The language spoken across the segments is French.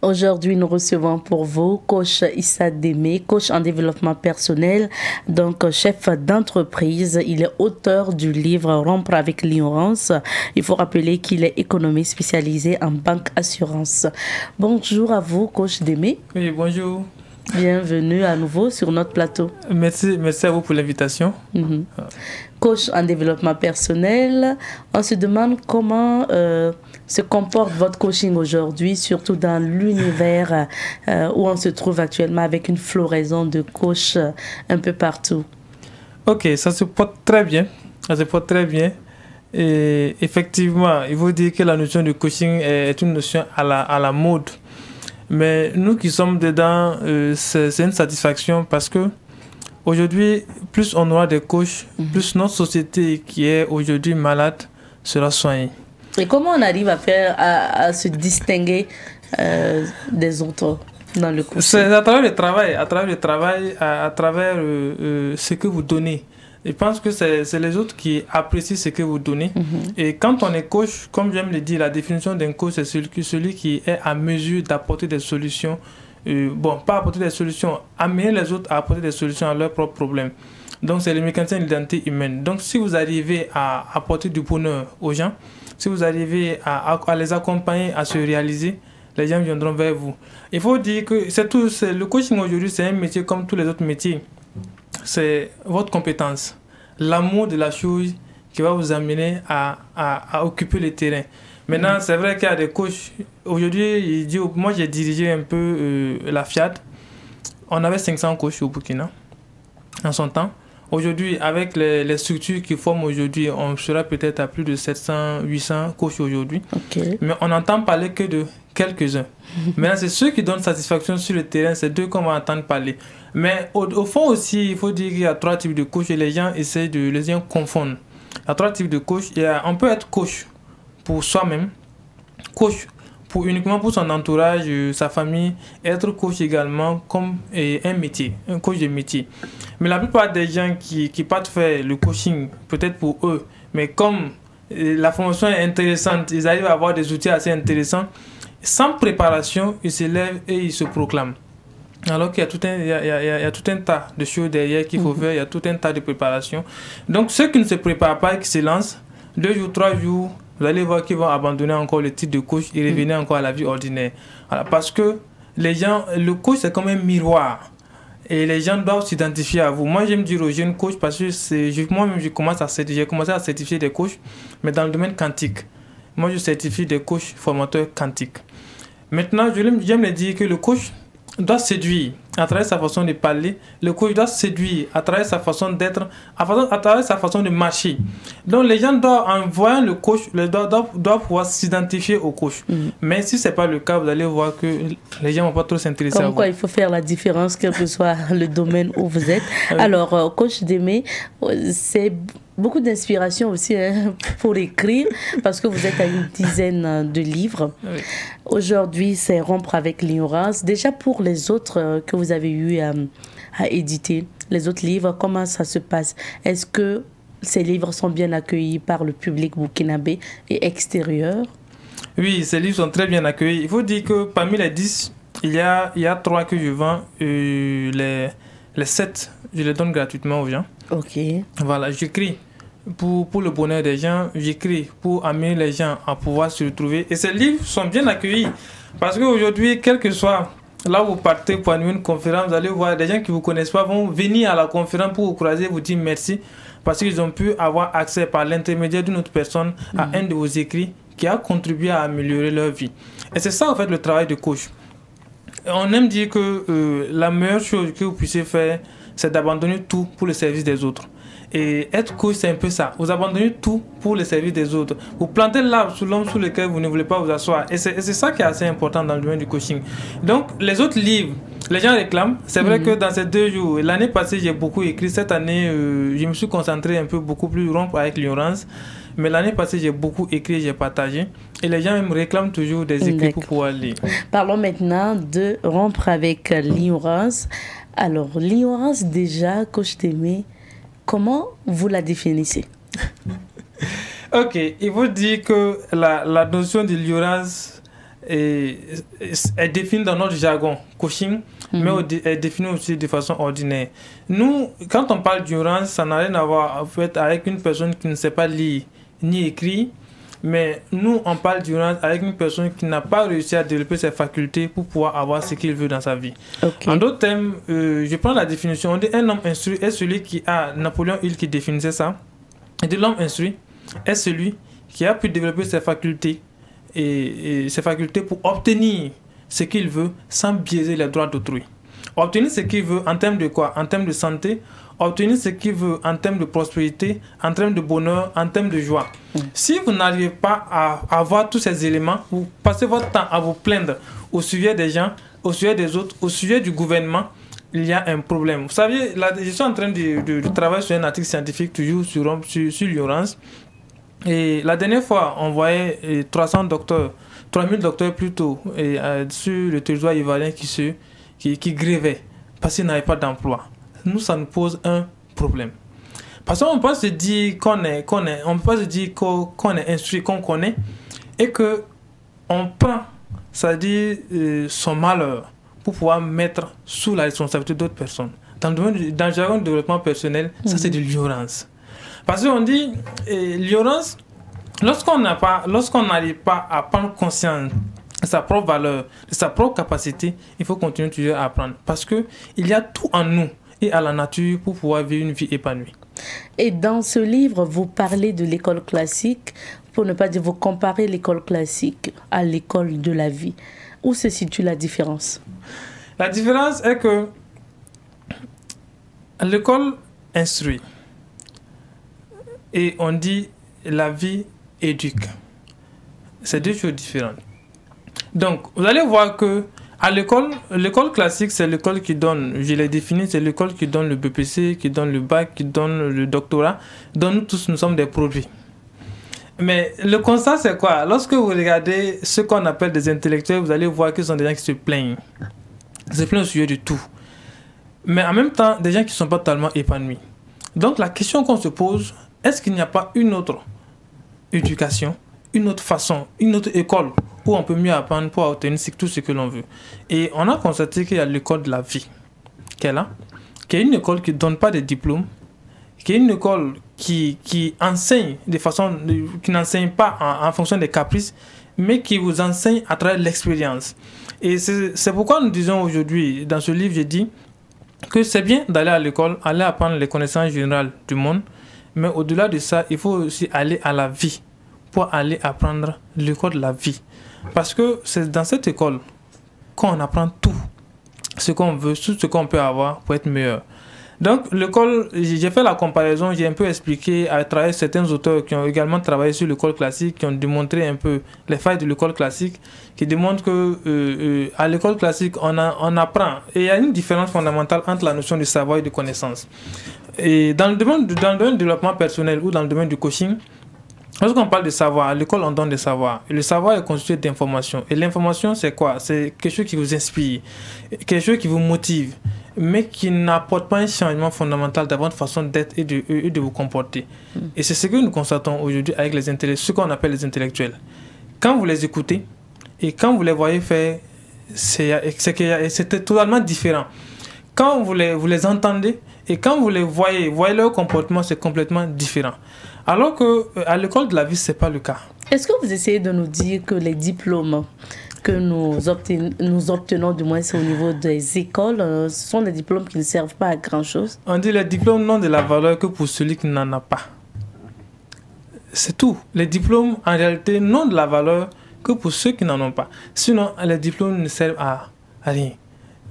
Aujourd'hui, nous recevons pour vous coach Issa Démé, coach en développement personnel, donc chef d'entreprise. Il est auteur du livre Rompre avec l'ignorance. Il faut rappeler qu'il est économiste spécialisé en banque assurance. Bonjour à vous, coach Démé. Oui, bonjour. Bienvenue à nouveau sur notre plateau. Merci à vous pour l'invitation. Coach en développement personnel, on se demande comment se comporte votre coaching aujourd'hui, surtout dans l'univers où on se trouve actuellement avec une floraison de coachs un peu partout. Ok, ça se porte très bien. Ça se porte très bien. Et effectivement, il faut dire que la notion de coaching est une notion à la mode. Mais nous qui sommes dedans, c'est une satisfaction parce que aujourd'hui, plus on aura des coachs, plus notre société qui est aujourd'hui malade sera soignée. Et comment on arrive à se distinguer des autres dans le coaching? C'est à travers le travail, à travers ce que vous donnez. Je pense que c'est les autres qui apprécient ce que vous donnez. Et quand on est coach, comme j'aime le dire, la définition d'un coach, c'est celui qui est à mesure d'apporter des solutions. Pas apporter des solutions, amener les autres à apporter des solutions à leurs propres problèmes. Donc, c'est le mécanisme de l'identité humaine. Donc, si vous arrivez à apporter du bonheur aux gens, si vous arrivez à les accompagner à se réaliser, les gens viendront vers vous. Il faut dire que le coaching aujourd'hui, c'est un métier comme tous les autres métiers. C'est votre compétence, l'amour de la chose qui va vous amener à occuper le terrain. Maintenant, c'est vrai qu'il y a des coachs. Aujourd'hui, moi j'ai dirigé un peu la Fiat. On avait 500 coachs au Burkina en son temps. Aujourd'hui, avec les structures qui forment aujourd'hui, on sera peut-être à plus de 700, 800 coachs aujourd'hui. Okay. Mais on n'entend parler que de quelques-uns. Maintenant, c'est ceux qui donnent satisfaction sur le terrain, c'est d'eux qu'on va entendre parler. Mais au fond aussi, il faut dire qu'il y a 3 types de coachs et les gens essaient de les confondre. Il y a 3 types de coachs. On peut être coach pour soi-même, coach uniquement pour son entourage, sa famille, être coach également comme un métier, un coach de métier. Mais la plupart des gens qui partent faire le coaching, peut-être pour eux, mais comme la formation est intéressante, ils arrivent à avoir des outils assez intéressants, sans préparation, ils se lèvent et ils se proclament. Alors qu'il y a tout un tas de choses derrière qu'il faut faire, il y a tout un tas de préparation. Donc ceux qui ne se préparent pas et qui se lancent, 2 jours, 3 jours, vous allez voir qu'ils vont abandonner encore le titre de coach et revenir encore à la vie ordinaire. Voilà, parce que les gens, le coach c'est comme un miroir. Et les gens doivent s'identifier à vous. Moi, j'aime dire aux jeunes coachs parce que moi-même, j'ai commencé à certifier des coachs, mais dans le domaine quantique. Moi, je certifie des coachs formateurs quantiques. Maintenant, j'aime le dire que le coach doit séduire à travers sa façon de parler. Le coach doit séduire à travers sa façon d'être, à travers sa façon de marcher. Donc les gens doivent, en voyant le coach, doivent pouvoir s'identifier au coach. Mais si ce n'est pas le cas, vous allez voir que les gens ne vont pas trop s'intéresser à vous. Comme quoi, il faut faire la différence, quel que soit le domaine où vous êtes. Alors, coach Démé, c'est beaucoup d'inspiration aussi pour écrire, parce que vous êtes à une dizaine de livres. Oui. Aujourd'hui, c'est Rompre avec l'ignorance. Déjà, pour les autres que vous avez eu à éditer, les autres livres, comment ça se passe? Est-ce que ces livres sont bien accueillis par le public burkinabé et extérieur? Oui, ces livres sont très bien accueillis. Il faut dire que parmi les 10, il y a 3 que je vends. Les 7, je les donne gratuitement aux gens. Ok. Voilà, j'écris pour le bonheur des gens, j'écris pour amener les gens à pouvoir se retrouver. Et ces livres sont bien accueillis. Parce qu'aujourd'hui, quel que soit là où vous partez pour animer une conférence, vous allez voir des gens qui ne vous connaissent pas vont venir à la conférence pour vous croiser, vous dire merci. Parce qu'ils ont pu avoir accès par l'intermédiaire d'une autre personne à un de vos écrits qui a contribué à améliorer leur vie. Et c'est ça en fait le travail de coach. On aime dire que la meilleure chose que vous puissiez faire, c'est d'abandonner tout pour le service des autres. Et être coach, c'est un peu ça. Vous abandonnez tout pour le service des autres. Vous plantez l'arbre sous l'homme sous lequel vous ne voulez pas vous asseoir. Et c'est ça qui est assez important dans le domaine du coaching. Donc, les autres livres, les gens réclament. C'est vrai que dans ces 2 jours, l'année passée, j'ai beaucoup écrit. Cette année, je me suis concentré un peu beaucoup plus rompre avec l'ignorance. Mais l'année passée, j'ai beaucoup écrit, j'ai partagé. Et les gens me réclament toujours des écrits pour pouvoir lire. Parlons maintenant de rompre avec l'ignorance. Alors, l'ignorance déjà, coach Démé, comment vous la définissez? Ok, il faut dire que la notion de l'ignorance est définie dans notre jargon, coaching, mais est définie aussi de façon ordinaire. Nous, quand on parle d'ignorance, ça n'a rien à voir en fait, avec une personne qui ne sait pas lire ni écrire, mais nous, on parle d'ignorance avec une personne qui n'a pas réussi à développer ses facultés pour pouvoir avoir ce qu'il veut dans sa vie. En d'autres termes, je prends la définition. On dit un homme instruit est celui qui a, Napoléon Hill qui définissait ça, et de l'homme instruit est celui qui a pu développer ses facultés et ses facultés pour obtenir ce qu'il veut sans biaiser les droits d'autrui. Obtenir ce qu'il veut en termes de quoi? En termes de santé, obtenir ce qu'il veut en termes de prospérité, en termes de bonheur, en termes de joie. Si vous n'arrivez pas à avoir tous ces éléments, vous passez votre temps à vous plaindre au sujet des gens, au sujet des autres, au sujet du gouvernement, il y a un problème. Vous savez, je suis en train de travailler sur un article scientifique toujours sur l'ignorance. Et la dernière fois, on voyait 300 docteurs, 3000 docteurs plutôt, sur le territoire ivoirien qui grévaient parce qu'ils n'avaient pas d'emploi. Nous, ça nous pose un problème. Parce qu'on peut se dire qu'on est instruit, qu'on connaît, et qu'on prend, c'est-à-dire son malheur, pour pouvoir mettre sous la responsabilité d'autres personnes. Dans le jargon de développement personnel, ça c'est de l'ignorance. Parce qu'on dit, l'ignorance, lorsqu'on n'arrive pas à prendre conscience de sa propre valeur, de sa propre capacité, il faut continuer toujours à apprendre. Parce qu'il y a tout en nous et à la nature pour pouvoir vivre une vie épanouie. Et dans ce livre, vous parlez de l'école classique, pour ne pas dire vous comparez l'école classique à l'école de la vie. Où se situe la différence? La différence est que l'école instruit et on dit la vie éduque. C'est deux choses différentes. Donc, vous allez voir que à l'école classique, c'est l'école qui donne, je l'ai défini, c'est l'école qui donne le BPC, qui donne le bac, qui donne le doctorat, dont nous tous, nous sommes des produits. Mais le constat, c'est quoi? Lorsque vous regardez ce qu'on appelle des intellectuels, vous allez voir que ce sont des gens qui se plaignent. Ils se plaignent au sujet de tout. Mais en même temps, des gens qui ne sont pas totalement épanouis. Donc, la question qu'on se pose, est-ce qu'il n'y a pas une autre éducation, une autre façon, une autre école où on peut mieux apprendre pour obtenir tout ce que l'on veut? Et on a constaté qu'il y a l'école de la vie, qui est là, qui est une école qui ne donne pas de diplôme, qui est une école qui enseigne de façon, qui n'enseigne pas en fonction des caprices, mais qui vous enseigne à travers l'expérience. Et c'est pourquoi nous disons aujourd'hui, dans ce livre, j'ai dit que c'est bien d'aller à l'école, aller apprendre les connaissances générales du monde, mais au-delà de ça, il faut aussi aller à la vie pour aller apprendre l'école de la vie. Parce que c'est dans cette école qu'on apprend tout ce qu'on veut, tout ce qu'on peut avoir pour être meilleur. Donc, l'école, j'ai fait la comparaison, j'ai un peu expliqué à travers certains auteurs qui ont également travaillé sur l'école classique, qui ont démontré un peu les failles de l'école classique, qui démontrent que à l'école classique, on apprend. Et il y a une différence fondamentale entre la notion de savoir et de connaissance. Et dans le domaine du développement personnel ou dans le domaine du coaching, lorsqu'on parle de savoir, à l'école, on donne des savoirs. Et le savoir est constitué d'informations. Et l'information, c'est quoi? C'est quelque chose qui vous inspire, quelque chose qui vous motive, mais qui n'apporte pas un changement fondamental dans votre façon d'être et de vous comporter. Et c'est ce que nous constatons aujourd'hui avec les intellectuels, ce qu'on appelle les intellectuels. Quand vous les écoutez et quand vous les voyez faire, c'est totalement différent. Quand vous les entendez et quand vous les voyez leur comportement, c'est complètement différent. Alors qu'à l'école de la vie, ce n'est pas le cas. Est-ce que vous essayez de nous dire que les diplômes que nous obtenons, du moins au niveau des écoles, ce sont des diplômes qui ne servent pas à grand-chose? On dit les diplômes n'ont de la valeur que pour celui qui n'en a pas. C'est tout. Les diplômes, en réalité, n'ont de la valeur que pour ceux qui n'en ont pas. Sinon, les diplômes ne servent à rien.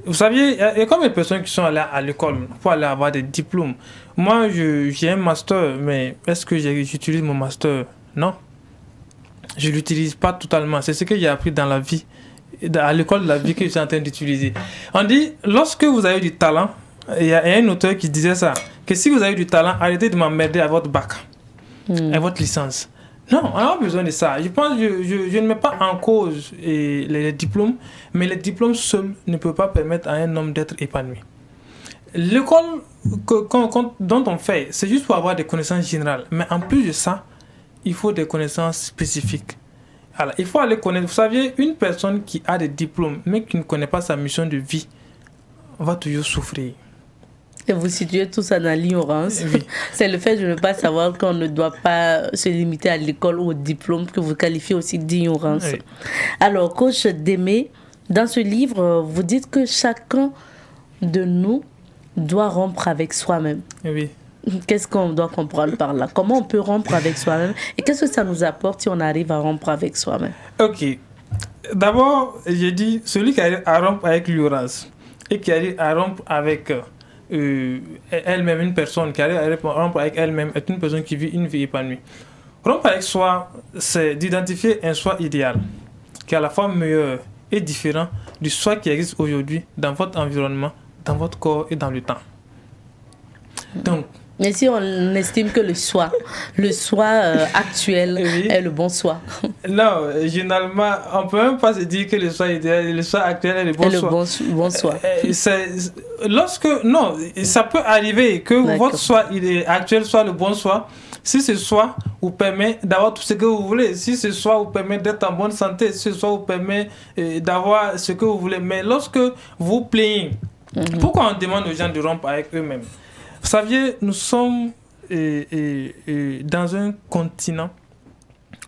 Vous saviez, il y a combien de personnes qui sont allées à l'école pour aller avoir des diplômes? Moi, j'ai un master, mais est-ce que j'utilise mon master? Non. Je ne l'utilise pas totalement. C'est ce que j'ai appris dans la vie, à l'école de la vie que je suis en train d'utiliser. On dit, lorsque vous avez du talent, il y a un auteur qui disait ça, que si vous avez du talent, arrêtez de m'emmerder à votre bac, à votre licence. Non, on n'a pas besoin de ça. Je pense que je ne mets pas en cause les diplômes, mais les diplômes seuls ne peuvent pas permettre à un homme d'être épanoui. L'école dont on fait, c'est juste pour avoir des connaissances générales. Mais en plus de ça, il faut des connaissances spécifiques. Alors, il faut aller connaître. Vous savez, une personne qui a des diplômes, mais qui ne connaît pas sa mission de vie, va toujours souffrir. Et vous situez tout ça dans l'ignorance. Oui. C'est le fait de ne pas savoir qu'on ne doit pas se limiter à l'école ou au diplôme que vous qualifiez aussi d'ignorance. Oui. Alors, coach Démé, dans ce livre, vous dites que chacun de nous doit rompre avec soi-même. Oui. Qu'est-ce qu'on doit comprendre par là? Comment on peut rompre avec soi-même? Et qu'est-ce que ça nous apporte si on arrive à rompre avec soi-même? Ok. D'abord, j'ai dit, celui qui arrive à rompre avec l'ignorance et qui arrive à rompre avec elle-même, une personne qui arrive à rompre avec elle-même est une personne qui vit une vie épanouie. Rompre avec soi, c'est d'identifier un soi idéal qui est à la fois meilleur et différent du soi qui existe aujourd'hui dans votre environnement, dans votre corps et dans le temps. Donc, mais si on estime que le soi actuel oui. est le bon soi. Non, généralement, on ne peut même pas se dire que le soi idéal, le soi actuel est le bon soi. Bon soi. Non, ça peut arriver que votre soi actuel soit le bon soi. Si ce soi vous permet d'avoir tout ce que vous voulez, si ce soi vous permet d'être en bonne santé, si ce soi vous permet d'avoir ce que vous voulez. Mais lorsque vous plaignez, pourquoi on demande aux gens de rompre avec eux-mêmes? Vous saviez, nous sommes dans un continent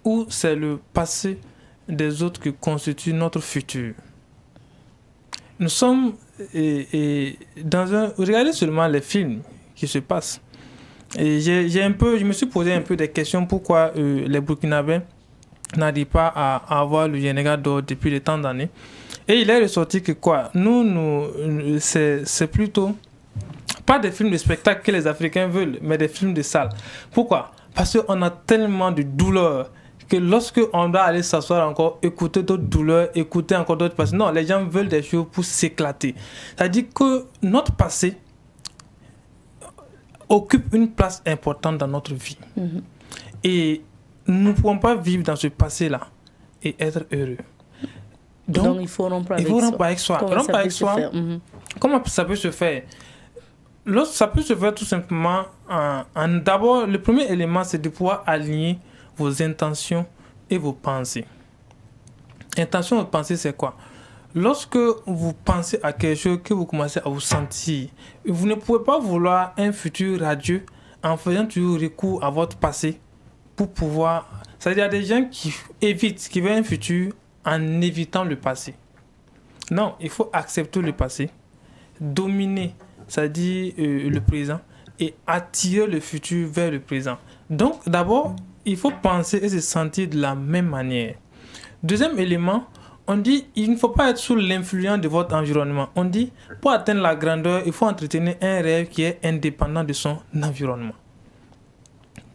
où c'est le passé des autres qui constitue notre futur. Nous sommes dans un... Regardez seulement les films qui se passent. Et je me suis posé un peu des questions pourquoi les Burkinabés n'arrivent pas à avoir le Sénégal d'or depuis des temps d'années. Et il est ressorti que quoi? C'est plutôt pas des films de spectacle que les Africains veulent, mais des films de salle. Pourquoi? Parce qu'on a tellement de douleurs que lorsque on doit aller s'asseoir encore, écouter d'autres douleurs, écouter encore d'autres passés. Non, les gens veulent des choses pour s'éclater. C'est-à-dire que notre passé occupe une place importante dans notre vie. Et nous ne pouvons pas vivre dans ce passé-là et être heureux. Donc il faut rompre avec soi. Rompre avec soi, comment ça peut se faire? Ça peut se faire tout simplement d'abord, le premier élément, c'est de pouvoir aligner vos intentions et vos pensées. Intention et pensée, c'est quoi? Lorsque vous pensez à quelque chose, que vous commencez à vous sentir, vous ne pouvez pas vouloir un futur radieux en faisant toujours recours à votre passé pour pouvoir... C'est-à-dire, il y a des gens qui évitent, qui veulent un futur en évitant le passé. Non, il faut accepter le passé, dominer, c'est-à-dire le présent, et attirer le futur vers le présent. Donc, d'abord, il faut penser et se sentir de la même manière. Deuxième élément, on dit il ne faut pas être sous l'influence de votre environnement. On dit, pour atteindre la grandeur, il faut entretenir un rêve qui est indépendant de son environnement.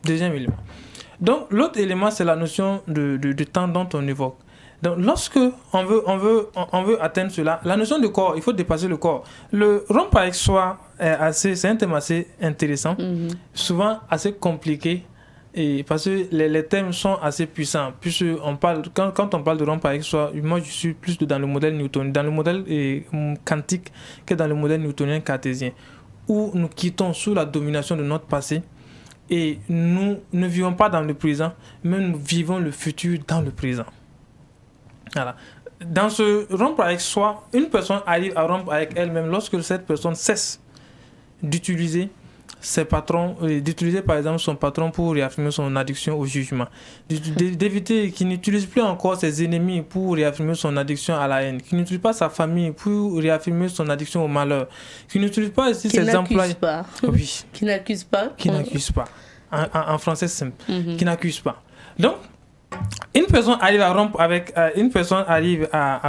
Deuxième élément. Donc, l'autre élément, c'est la notion de temps dont on évoque. Donc, lorsque on veut atteindre cela, la notion de corps, il faut dépasser le corps. Le rompre avec soi, c'est un thème assez intéressant, souvent assez compliqué, et parce que les thèmes sont assez puissants. Puisque quand on parle de rompre avec soi, moi je suis plus dans le modèle newtonien, dans le modèle quantique que dans le modèle newtonien cartésien, où nous quittons sous la domination de notre passé et nous ne vivons pas dans le présent, mais nous vivons le futur dans le présent. Voilà. Dans ce rompre avec soi, une personne arrive à rompre avec elle-même lorsque cette personne cesse d'utiliser ses patrons, d'utiliser par exemple son patron pour réaffirmer son addiction au jugement, d'éviter qu'il n'utilise plus encore ses ennemis pour réaffirmer son addiction à la haine, qu'il n'utilise pas sa famille pour réaffirmer son addiction au malheur, qu'il n'utilise pas aussi ses employés. Oui. Qui n'accuse pas. Qui n'accuse pas. En français simple. Qui n'accuse pas. Donc, une personne arrive à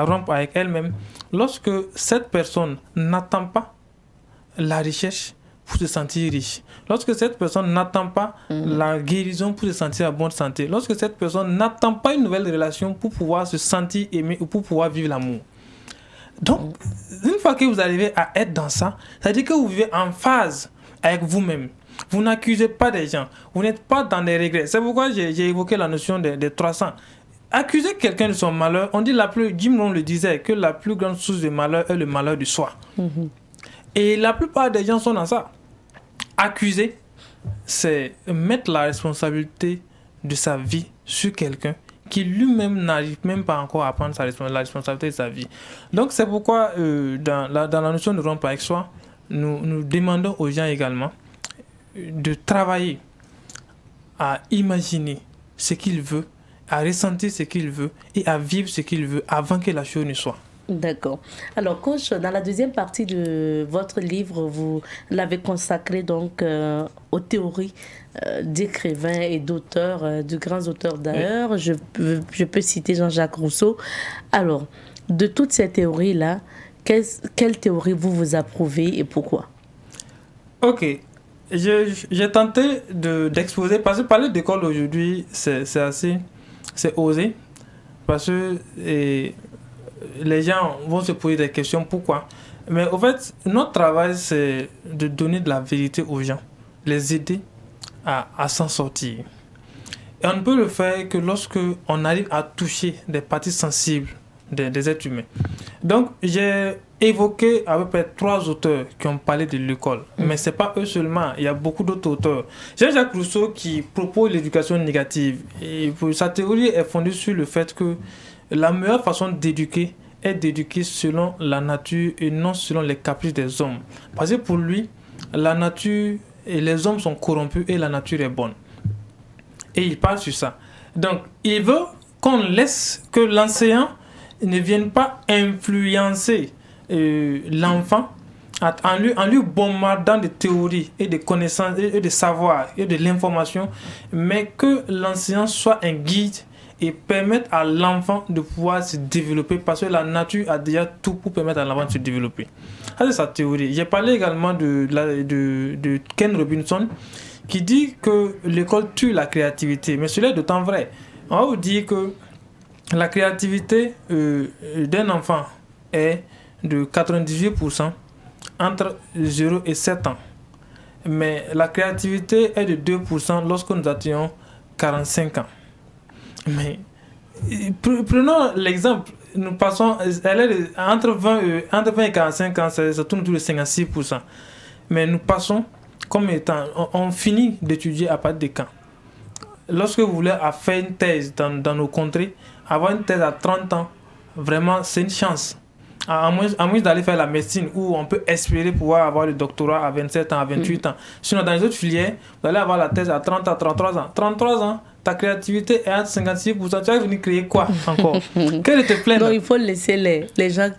rompre avec elle-même lorsque cette personne n'attend pas la richesse pour se sentir riche. Lorsque cette personne n'attend pas la guérison pour se sentir en bonne santé. Lorsque cette personne n'attend pas une nouvelle relation pour pouvoir se sentir aimé ou pour pouvoir vivre l'amour. Donc, une fois que vous arrivez à être dans ça, ça veut dire que vous vivez en phase avec vous-même. Vous n'accusez pas des gens. Vous n'êtes pas dans des regrets. C'est pourquoi j'ai évoqué la notion des 300. Accuser quelqu'un de son malheur, on dit Jim Rohn le disait, que la plus grande source de malheur est le malheur de soi. Et la plupart des gens sont dans ça. Accuser, c'est mettre la responsabilité de sa vie sur quelqu'un qui lui-même n'arrive même pas encore à prendre la responsabilité de sa vie. Donc c'est pourquoi dans la notion de rompre avec soi, nous demandons aux gens également de travailler à imaginer ce qu'il veut, à ressentir ce qu'il veut et à vivre ce qu'il veut avant que la chose ne soit. D'accord. Alors, coach, dans la deuxième partie de votre livre, vous l'avez consacré donc aux théories d'écrivains et d'auteurs, de grands auteurs d'ailleurs. Oui. Je peux citer Jean-Jacques Rousseau. Alors, de toutes ces théories-là, quelle théorie vous approuvez et pourquoi? Ok. J'ai tenté d'exposer, parce que parler d'école aujourd'hui, c'est osé, parce que les gens vont se poser des questions, pourquoi? Mais au fait, notre travail, c'est de donner de la vérité aux gens, les aider à s'en sortir. Et on ne peut le faire que lorsque on arrive à toucher des parties sensibles des êtres humains. Donc, j'ai évoqué à peu près 3 auteurs qui ont parlé de l'école. Mais ce n'est pas eux seulement, il y a beaucoup d'autres auteurs. Jean-Jacques Rousseau qui propose l'éducation négative. Et sa théorie est fondée sur le fait que la meilleure façon d'éduquer est d'éduquer selon la nature et non selon les caprices des hommes. Parce que pour lui, la nature et les hommes sont corrompus et la nature est bonne. Et il parle sur ça. Donc, il veut qu'on laisse que l'enseignant ne vienne pas influencer l'enfant en lui bombardant de théories et de connaissances et de savoir et de l'information, mais que l'enseignant soit un guide et permettre à l'enfant de pouvoir se développer, parce que la nature a déjà tout pour permettre à l'enfant de se développer. Ça, c'est sa théorie. J'ai parlé également de Ken Robinson, qui dit que l'école tue la créativité, mais cela est d'autant vrai. On va vous dire que la créativité d'un enfant est de 98% entre 0 et 7 ans. Mais la créativité est de 2% lorsque nous atteignons 45 ans. Mais prenons l'exemple, nous passons, elle est entre 20 et 45 ans, ça tourne autour de 56%. Mais nous passons comme étant, on finit d'étudier à partir de quand? Lorsque vous voulez faire une thèse dans nos contrées, avoir une thèse à 30 ans, vraiment c'est une chance. À moins d'aller faire la médecine où on peut espérer pouvoir avoir le doctorat à 27 ans, à 28 ans. Sinon, dans les autres filières, vous allez avoir la thèse à 30 ans, 33 ans. 33 ans, ta créativité est à 56%. Tu vas venir créer quoi encore? Quel est te plaindre? Non, il faut laisser les gens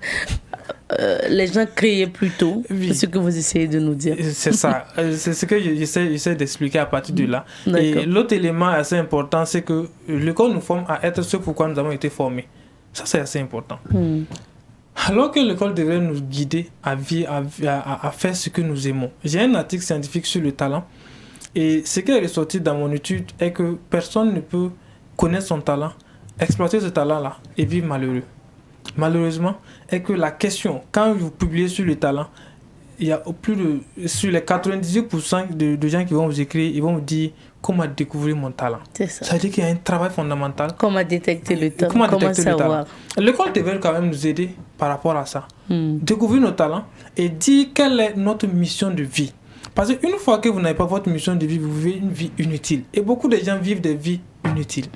créer plus tôt. Oui. C'est ce que vous essayez de nous dire. C'est ça. C'est ce que j'essaie d'expliquer à partir de là. Et l'autre élément assez important, c'est que l'école nous forme à être ce pourquoi nous avons été formés. Ça, c'est assez important. Alors que l'école devrait nous guider à faire ce que nous aimons. J'ai un article scientifique sur le talent. Et ce qui est ressorti dans mon étude est que personne ne peut connaître son talent, exploiter ce talent-là et vivre malheureux. Malheureusement, est que la question, quand vous publiez sur le talent, il y a sur les 98% de gens qui vont vous écrire, ils vont vous dire comment découvrir mon talent. C'est ça. Ça veut dire qu'il y a un travail fondamental. Comment détecter le talent, comment savoir. L'école devrait quand même nous aider par rapport à ça. Découvrir nos talents et dire quelle est notre mission de vie. Parce qu'une fois que vous n'avez pas votre mission de vie, vous vivez une vie inutile. Et beaucoup de gens vivent des vies inutiles.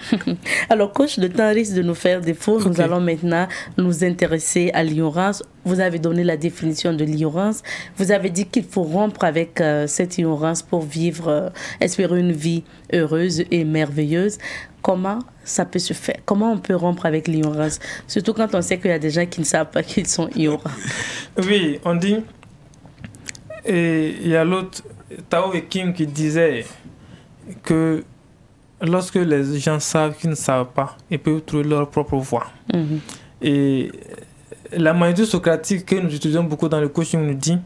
Alors, coach, le temps risque de nous faire défaut. Okay. Nous allons maintenant nous intéresser à l'ignorance. Vous avez donné la définition de l'ignorance. Vous avez dit qu'il faut rompre avec cette ignorance pour vivre, espérer une vie heureuse et merveilleuse. Comment ça peut se faire? Comment on peut rompre avec l'ignorance? Surtout quand on sait qu'il y a des gens qui ne savent pas qu'ils sont ignorants. Oui, on dit... Et il y a l'autre, Tao et Kim, qui disait que lorsque les gens savent qu'ils ne savent pas, ils peuvent trouver leur propre voie. Et la majorité socratique que nous utilisons beaucoup dans le coaching nous dit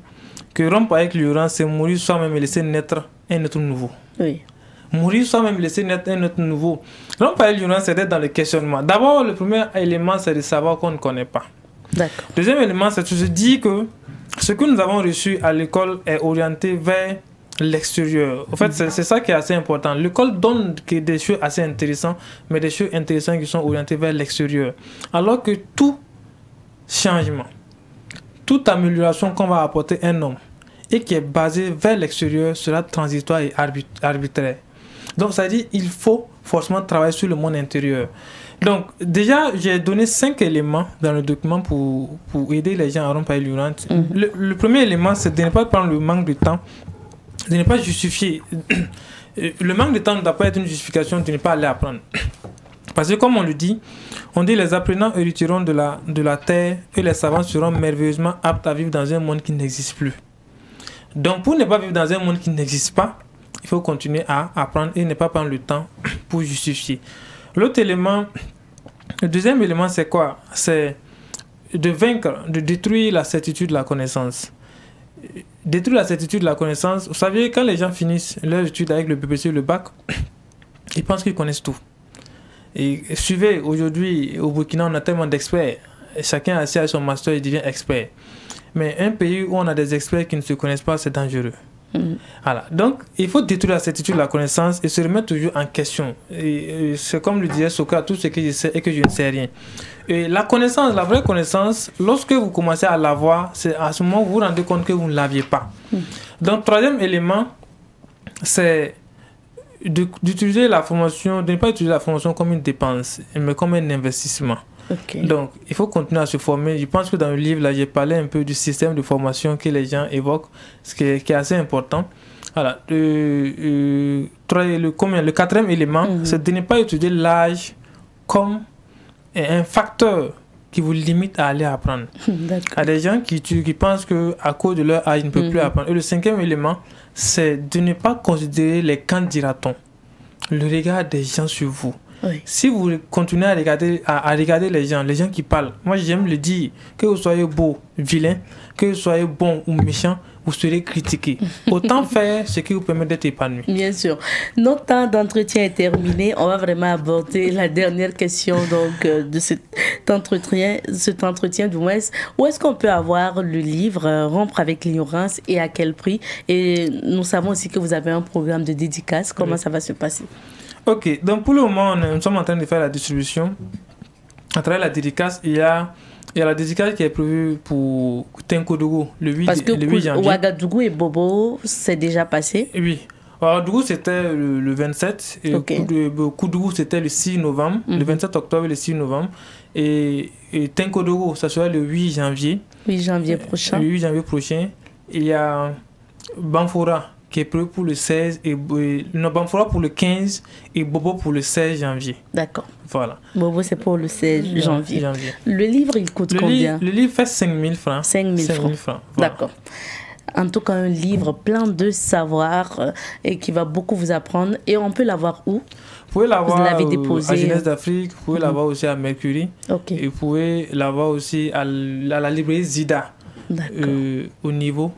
que rompre avec l'ignorance, c'est mourir soi-même et laisser naître un être nouveau. Oui. Mourir soi-même et laisser naître un être nouveau. Rompre avec l'ignorance, c'est d'être dans le questionnement. D'abord, le premier élément, c'est de savoir qu'on ne connaît pas. D'accord. Deuxième élément, c'est de se dire que ce que nous avons reçu à l'école est orienté vers l'extérieur. En fait, c'est ça qui est assez important. L'école donne des choses assez intéressantes, mais des choses intéressantes qui sont orientées vers l'extérieur. Alors que tout changement, toute amélioration qu'on va apporter à un homme et qui est basée vers l'extérieur sera transitoire et arbitraire. Donc, ça dit il faut forcément travailler sur le monde intérieur. Donc, déjà, j'ai donné 5 éléments dans le document pour aider les gens à rompre avec l'ignorance. Le premier élément, c'est de ne pas prendre le manque de temps, de ne pas justifier. Le manque de temps ne doit pas être une justification de ne pas aller apprendre. Parce que comme on le dit, on dit les apprenants hériteront de la terre et les savants seront merveilleusement aptes à vivre dans un monde qui n'existe plus. Donc pour ne pas vivre dans un monde qui n'existe pas, il faut continuer à apprendre et ne pas prendre le temps pour justifier. L'autre élément, le deuxième élément, c'est quoi? C'est de vaincre, de détruire la certitude de la connaissance. Détruire la certitude de la connaissance. Vous savez, quand les gens finissent leur étude avec le BPC, le bac, ils pensent qu'ils connaissent tout. Et suivez, aujourd'hui, au Burkina, on a tellement d'experts. Chacun assis à son master, il devient expert. Mais un pays où on a des experts qui ne se connaissent pas, c'est dangereux. Voilà. Donc, il faut détruire la certitude de la connaissance et se remettre toujours en question. Et c'est comme le disait Socrate, tout ce que je sais et que je ne sais rien. Et la connaissance, la vraie connaissance, lorsque vous commencez à l'avoir, c'est à ce moment où vous vous rendez compte que vous ne l'aviez pas. Donc, troisième élément, c'est d'utiliser la formation, de ne pas utiliser la formation comme une dépense, mais comme un investissement. Donc, il faut continuer à se former. Je pense que dans le livre, là, j'ai parlé un peu du système de formation que les gens évoquent, ce qui est assez important. Voilà. Le quatrième élément, c'est de ne pas utiliser l'âge comme un facteur qui vous limite à aller apprendre. Il y a des gens qui pensent qu'à cause de leur âge, ils ne peuvent plus apprendre. Et le cinquième élément, c'est de ne pas considérer les qu'en dira-t-on, le regard des gens sur vous. Si vous continuez à regarder les gens qui parlent, moi j'aime le dire, que vous soyez beau, vilain, que vous soyez bon ou méchant, vous serez critiqué. Autant faire ce qui vous permet d'être épanoui. Bien sûr. Notre temps d'entretien est terminé. On va vraiment aborder la dernière question donc, de cet entretien du moins. Où est-ce qu'on peut avoir le livre Rompre avec l'ignorance et à quel prix? Et nous savons aussi que vous avez un programme de dédicace. Comment ça va se passer? Ok, donc pour le moment, nous sommes en train de faire la distribution. À travers la dédicace, il y a la dédicace qui est prévue pour Tenkodougou le 8 janvier. Ouagadougou et Bobo, c'est déjà passé? Oui. Ouagadougou, c'était le 27. Et Koudougou, c'était le 6 novembre. Le 27 octobre et le 6 novembre. Et Tenkodougou, ça sera le 8 janvier. 8 janvier prochain. Le 8 janvier prochain. Il y a Banfora, qui est prévu pour le 16 et Banfora pour le 15 et Bobo pour le 16 janvier. D'accord. Voilà. Bobo, c'est pour le 16 janvier. Le livre, il coûte combien? Le livre fait 5 000 francs. 5 000 francs. Voilà. D'accord. En tout cas, un livre plein de savoir et qui va beaucoup vous apprendre. Et on peut l'avoir où? Vous pouvez l'avoir à déposé Jeunesse d'Afrique, vous pouvez l'avoir aussi à Mercury. Et vous pouvez l'avoir aussi à la librairie Zida, au niveau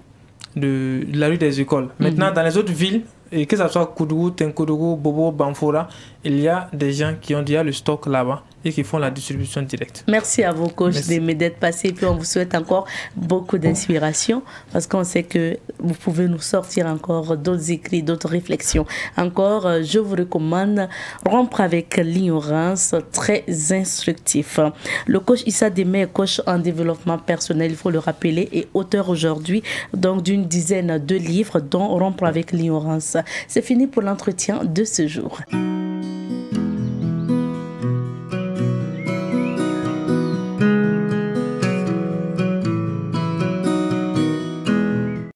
de la rue des Écoles. Maintenant, dans les autres villes, et que ce soit Koudougou, Tenkodougou, Bobo, Banfora, il y a des gens qui ont déjà le stock là-bas et qui font la distribution directe. Merci à vous, coach, d'être passé. Puis on vous souhaite encore beaucoup d'inspiration parce qu'on sait que vous pouvez nous sortir encore d'autres écrits, d'autres réflexions. Encore, je vous recommande Rompre avec l'ignorance, très instructif. Le coach Issa Démé est coach en développement personnel, il faut le rappeler, et auteur aujourd'hui donc d'une dizaine de livres, dont Rompre avec l'ignorance. C'est fini pour l'entretien de ce jour.